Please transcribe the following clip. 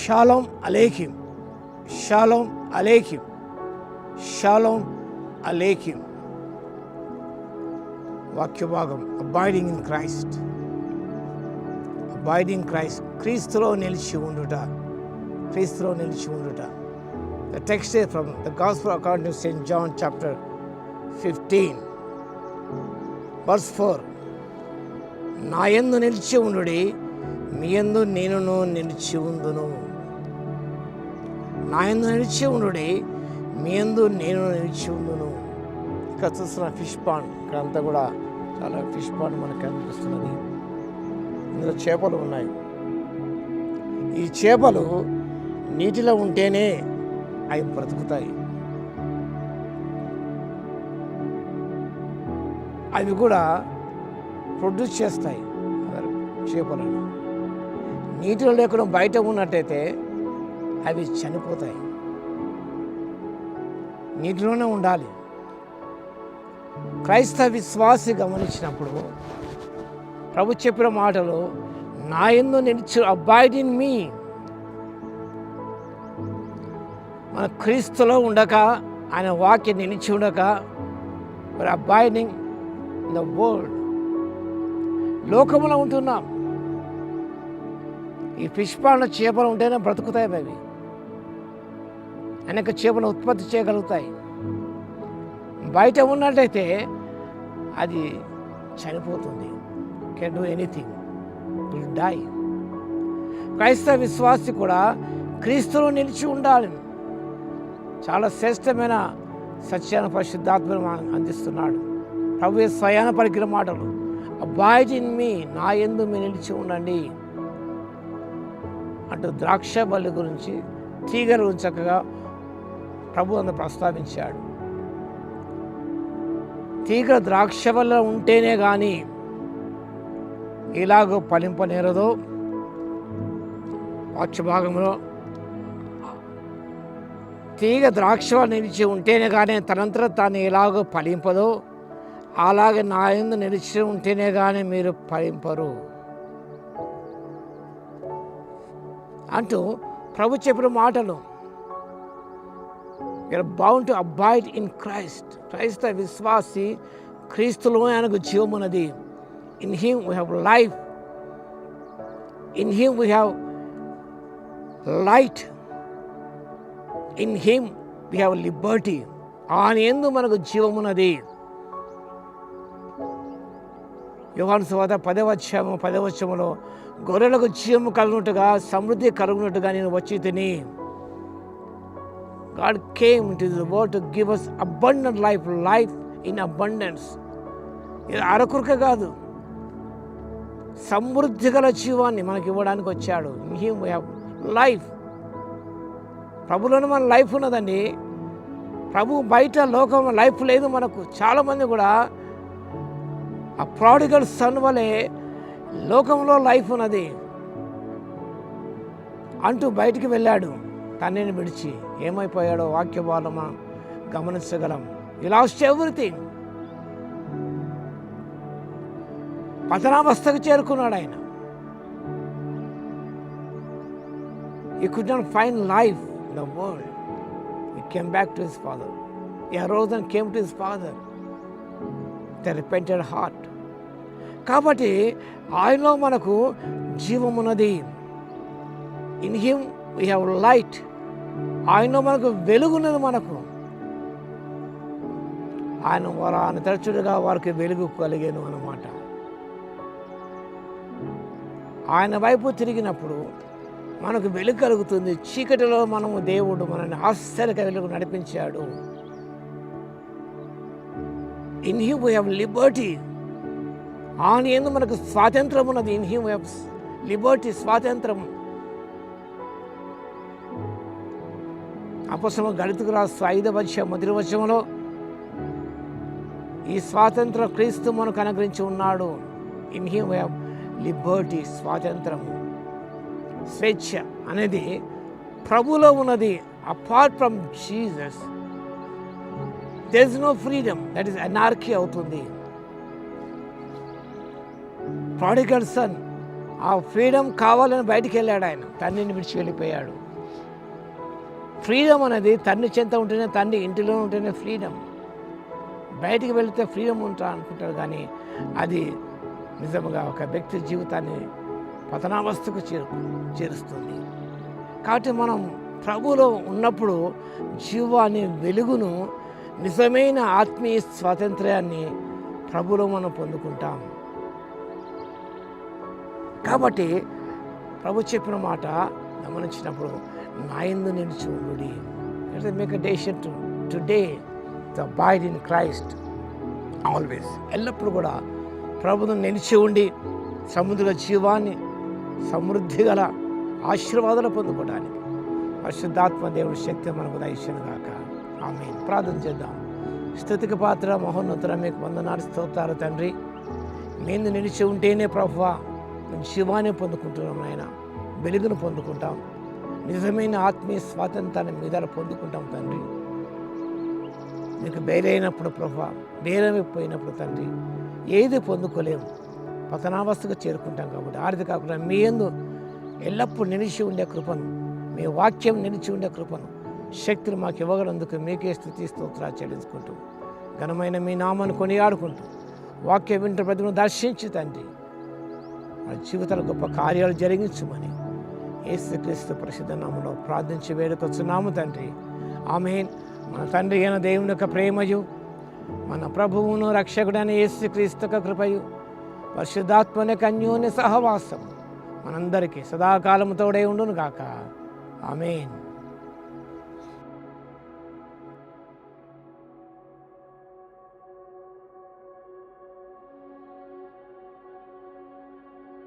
Shalom అలేఖిం, షాలోమ్ అలేఖిం, షాలోమ్ అలేఖిం. వాక్య భాగం abiding in Christ, abiding Christ, క్రీస్తులో నిలిచి ఉండుట, క్రీస్తులో నిలిచి ఉండుట. The text is from the Gospel according to St. John chapter 15 verse 4. నా యందు నిలిచి ఉండుడి, మీ యందు నేనును నిలిచి ఉందును. నా యందు నిలిచి ఉండుడి, మీ యందు నేను నిలిచి ఉందును. ఇక్కడ చూస్తున్న ఫిష్ పాండ్, ఇక్కడ అంతా కూడా చాలా ఫిష్ పాండ్ మనకు కనిపిస్తున్నది. ఇందులో చేపలు ఉన్నాయి. ఈ చేపలు నీటిలో ఉంటేనే అవి బ్రతుకుతాయి. అవి కూడా ప్రొడ్యూస్ చేస్తాయి చేపలను. నీటిలో లేకుండా బయట ఉన్నట్టయితే అవి చనిపోతాయి. నీటిలోనే ఉండాలి. క్రైస్తవ విశ్వాసి గమనించినప్పుడు ప్రభు చెప్పిన మాటలు, నా యందు నిలిచి అబాయిడ్ ఇన్ మీ. మన క్రీస్తులో ఉండక, ఆయన వాక్యం నిలిచి ఉండక, మరి అబాయిడింగ్ ఇన్ ద వరల్డ్, లోకంలో ఉంటున్నాం. ఈ ఫిష్ పాండ్ల చేపలు ఉంటేనే బ్రతుకుతాయి. అవి అనేక చేపలు ఉత్పత్తి చేయగలుగుతాయి. బయట ఉన్నట్టయితే అది చనిపోతుంది. Can do anything, will die. క్రైస్తవ విశ్వాసి కూడా క్రీస్తులో నిలిచి ఉండాలి. చాలా శ్రేష్టమైన సత్యాన్ని పరిశుద్ధాత్మను అందిస్తున్నాడు. ప్రభువే స్వయాన పలికిన మాటలు, అబాయిడ్ ఇన్ మీ, నా యందు మీ నిలిచి ఉండండి అంటూ ద్రాక్ష బల్లి గురించి, తీగల గురించి చక్కగా ప్రభు అందు ప్రస్తావించాడు. తీగ ద్రాక్ష వల్ల ఉంటేనే కానీ ఇలాగో ఫలింపనేరదో. వాక్య భాగంలో తీగ ద్రాక్ష నిలిచి ఉంటేనే కానీ తనంతరం తాను ఎలాగో ఫలింపదో, అలాగే నా యందు నిలిచి ఉంటేనే కానీ మీరు ఫలింపరు అంటూ ప్రభు చెప్పిన మాటలు. You're bound to abide in Christ. క్రైస్తవ విశ్వాసి క్రీస్తులో ఆయనకు జీవమున్నది. In him we have life, in him we have light, in him we have liberty. ఆయన యందు మనకు జీవమున్నది. యోహాను సువార్త 10వ అధ్యాయములో గొర్రెలకు జీవము కలుగునట్టుగా, సమృద్ధి కలుగునట్టుగా నేను వచ్చి తిని. God came into the world to give us abundant life, life in abundance. ఇది అరకురక కాదు, సమృద్ధి గల జీవాన్ని మనకి ఇవ్వడానికి వచ్చాడు. In him we have life. ప్రభులోనే మన లైఫ్ ఉన్నదండి. ప్రభు బయట లోకంలో లైఫ్ లేదు మనకు. చాలామంది కూడా ఆ ప్రాడిగల్ సన్ వలె లోకంలో లైఫ్ ఉన్నది అంటూ బయటికి వెళ్ళాడు. తనని విడిచి ఏమైపోయాడో వాక్య భాగం గమనించగలం. హి లాస్ట్ ఎవ్రీథింగ్. పతనావస్థకు చేరుకున్నాడు ఆయన. He could not find life in the world. He came back to his father. He arose and came to his father with a repentant heart. కాబట్టి ఆయనలో మనకు జీవమున్నది. In him we have light. ఆయనలో మనకు వెలుగున్నది. మనకు ఆయన తరచుడుగా వారికి వెలుగు కలిగేను అన్నమాట. ఆయన వైపు తిరిగినప్పుడు మనకు వెలుగు కలుగుతుంది. చీకటిలో మనము దేవుడు మనల్ని ఆశ్చర్యక వెలుగు నడిపించాడు. In him we have liberty. ఆయన యందు మనకు స్వాతంత్రం ఉన్నది. In him we have liberty, స్వాతంత్రం. అపొస్తలుల గళితీయులకు రాసిన 5వ అధ్యాయం 1వ వచనంలో ఈ స్వాతంత్రం క్రీస్తు మనకు అనుగ్రహించి ఉన్నాడు. In him we have liberty, స్వాతంత్రం, స్వేచ్ఛ అనేది ప్రభులో ఉన్నది. Apart from Jesus there is no freedom, that is anarchy అవుతుంది. ప్రాడిగల్ సన్ ఆ ఫ్రీడమ్ కావాలని బయటికి వెళ్ళాడు ఆయన, తండ్రిని విడిచి వెళ్ళిపోయాడు. ఫ్రీడమ్ అనేది తండ్రి చెంత ఉంటేనే, తండ్రి ఇంటిలో ఉంటేనే ఫ్రీడమ్. బయటికి వెళితే ఫ్రీడమ్ ఉంటా అనుకుంటారు, కానీ అది నిజంగా ఒక వ్యక్తి జీవితాన్ని పతనావస్థకు చేరుస్తుంది. కాబట్టి మనం ప్రభువులో ఉన్నప్పుడు జీవాన్ని, వెలుగును, నిజమైన ఆత్మీయ స్వాతంత్ర్యాన్ని ప్రభువులో మనం పొందుకుంటాం. కాబట్టి ప్రభు చెప్పిన మాట గమనించినప్పుడు, నా యందు నిలిచి ఉండుడి. Make a decision today to abide in Christ always. ఎల్లప్పుడూ కూడా ప్రభువును నిలిచి ఉండి సముద్ర జీవాన్ని, సమృద్ధి గల ఆశీర్వాదాలు పొందుకోవడానికి పరిశుద్ధాత్మ దేవుడి శక్తి మనకు దయచేయును గాక. ఆమేన్. ప్రార్థన చేద్దాం. స్తుతికి పాత్ర, మహోన్నతుడ, మీకు వందనాలు, స్తోత్రాలు తండ్రి. మేము నిలిచి ఉంటేనే ప్రభువా జీవాన్ని పొందుకుంటున్నాం నాయన, వెలుగును పొందుకుంటాం, నిజమైన ఆత్మీయ స్వాతంత్రాన్ని మీద పొందుకుంటాం తండ్రి. మీకు బయలైనప్పుడు ప్రభువా, బేరమైపోయినప్పుడు తండ్రి ఏది పొందుకోలేము, పతనావస్థకు చేరుకుంటాం. కాబట్టి ఆరిది కాకుండా మీ యందు ఎల్లప్పుడూ నిలిచి ఉండే కృపను, మీ వాక్యం నిలిచి ఉండే కృపను, శక్తిని మాకు ఇవ్వగలందుకు మీకే స్తుతి స్తోత్రాలు చెల్లించుకుంటూ, ఘనమైన మీ నామాన్ని కొనియాడుకుంటూ, వాక్యం వింటూ ప్రతిని దర్శించి తండ్రి మా జీవితాల గొప్ప కార్యాలు జరిగించమని యేసుక్రీస్తు పరిశుద్ధ నామములో ప్రార్థించి వేడుకొచ్చున్నాము తండ్రి. ఆమేన్. మన తండ్రి అయిన దేవుని యొక్క ప్రేమయు, మన ప్రభువును రక్షకుడైన యేసుక్రీస్తు యొక్క కృపయు, పరిశుద్ధాత్మ యొక్క అన్యోన్య సహవాసం మనందరికీ సదాకాలము తోడై ఉండును గాక. ఆమేన్.